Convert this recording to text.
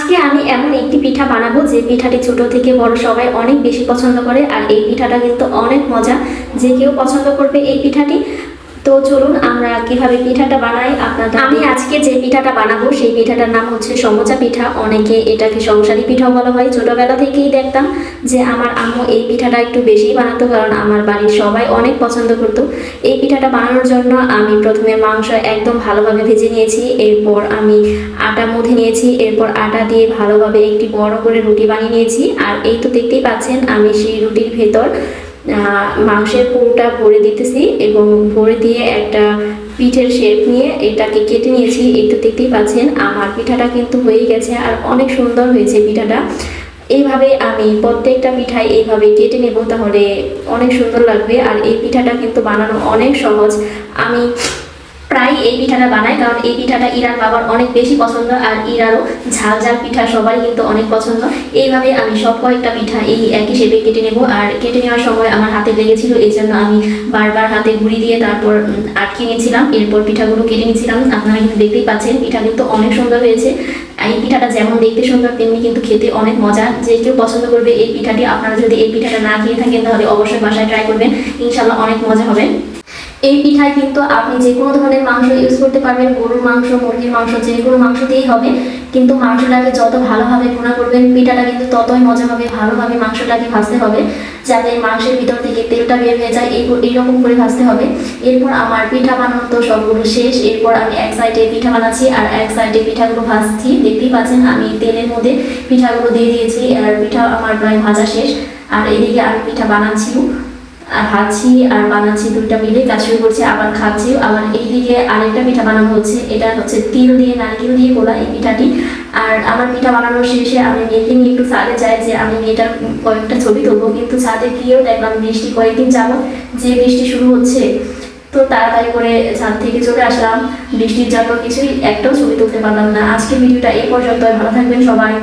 আজকে আমি এমন একটি পিঠা বানাবো যে পিঠাটি ছোট থেকে বড় সবাই অনেক বেশি পছন্দ করে। আর এই পিঠাটা কিন্তু অনেক মজা, যে কেউ পছন্দ করবে এই পিঠাটি। তো চলুন আমরা কিভাবে পিঠাটা বানাই আপনাদের। আমি আজকে যে পিঠাটা বানাবো সেই পিঠাটার নাম হচ্ছে সমোচা পিঠা। অনেকে এটাকে সংসারী পিঠাও বলা হয়। ছোটবেলা থেকেই দেখতাম যে আমার আম্মু এই পিঠাটা একটু বেশি বানাতো, কারণ আমার বাড়ির সবাই অনেক পছন্দ করতো। এই পিঠাটা বানানোর জন্য আমি প্রথমে মাংস একদম ভালোভাবে ভেজে নিয়েছি, এরপর আমি আটা মুথে নিয়েছি, এরপর আটা দিয়ে ভালোভাবে একটি বড় করে রুটি বানিয়ে নিয়েছি। আর এই তো দেখতেই পাচ্ছেন আমি সেই রুটির ভেতর মাংসের পুরটা ভরে দিতেছি এবং ভরে দিয়ে একটা পিঠের শেপ নিয়ে এটাকে কেটে নিয়েছি। এই তো দেখতেই পাচ্ছেন আমার পিঠাটা কিন্তু হয়ে গেছে আর অনেক সুন্দর হয়েছে পিঠাটা। এইভাবে আমি প্রত্যেকটা পিঠাই এইভাবে কেটে নেব, তাহলে অনেক সুন্দর লাগবে। আর এই পিঠাটা কিন্তু বানানো অনেক সহজ। আমি প্রায় এই পিঠাটা বানাই, কারণ এই পিঠাটা ইরার বাবার অনেক বেশি পছন্দ। আর ইরারও ঝাল ঝাল পিঠা সবাই কিন্তু অনেক পছন্দ। এইভাবে আমি সব কয়েকটা পিঠা এই একই শেপে কেটে নেব। আর কেটে নেওয়ার সময় আমার হাতে লেগেছিল, এই জন্য আমি বারবার হাতে ঘুরি দিয়ে তারপর আটকে নিয়েছিলাম, এরপর পিঠাগুলো কেটে নিয়েছিলাম। আপনারা কিন্তু দেখতেই পাচ্ছেন পিঠা কিন্তু অনেক সুন্দর হয়েছে। এই পিঠাটা যেমন দেখতে সুন্দর তেমনি কিন্তু খেতে অনেক মজা। যে কেউ পছন্দ করবে এই পিঠাটি। আপনারা যদি এই পিঠাটা না খেয়ে থাকেন তাহলে অবশ্যই বাসায় ট্রাই করবেন, ইনশাল্লাহ অনেক মজা হবে। এই পিঠায় কিন্তু আপনি যে কোনো ধরনের মাংস ইউজ করতে পারবেন, গরুর মাংস, মুরগির মাংস, যে কোনো মাংস দিয়েই হবে। কিন্তু মাংসটাকে যত ভালোভাবে ভুনা করবেন পিঠাটা কিন্তু ততই মজা হবে। ভালোভাবে মাংসটাকে ভাজতে হবে যাতে মাংসের ভিতর থেকে তেলটা বের হয়ে যায়, এইরকম করে ভাজতে হবে। এরপর আমার পিঠা বানানো তো সবগুলো শেষ। এরপর আমি এক সাইডে পিঠা বানাচ্ছি আর এক সাইডে পিঠাগুলো ভাজছি। দেখতেই পাচ্ছেন আমি তেলের মধ্যে পিঠাগুলো দিয়ে দিয়েছি আর পিঠা আমার প্রায় ভাজা শেষ। আর এদিকে আমি পিঠা বানাচ্ছি আর ভাজছি আর বানাচ্ছি, দুইটা মিলে কাজ শুরু করছি, আবার খাচ্ছি। আবার এইদিকে আরেকটা পিঠা বানানো হচ্ছে, এটা হচ্ছে তিল দিয়ে নারকেল দিয়ে গোলা এই পিঠাটি। আর আমার পিঠা বানানোর শেষে আমি মেয়েকে নিয়ে একটু ছাদে যাই যে আমি মেয়েটার কয়েকটা ছবি তুলবো, কিন্তু ছাদে গিয়েও দেখলাম বৃষ্টি কয়েকদিন যাবো যে বৃষ্টি শুরু হচ্ছে। তো তাড়াতাড়ি করে ছাদ থেকে চলে আসলাম, বৃষ্টির জন্য কিছুই একটাও ছবি তুলতে পারলাম না। আজকের ভিডিওটা এই পর্যন্ত, ভালো থাকবেন সবাই।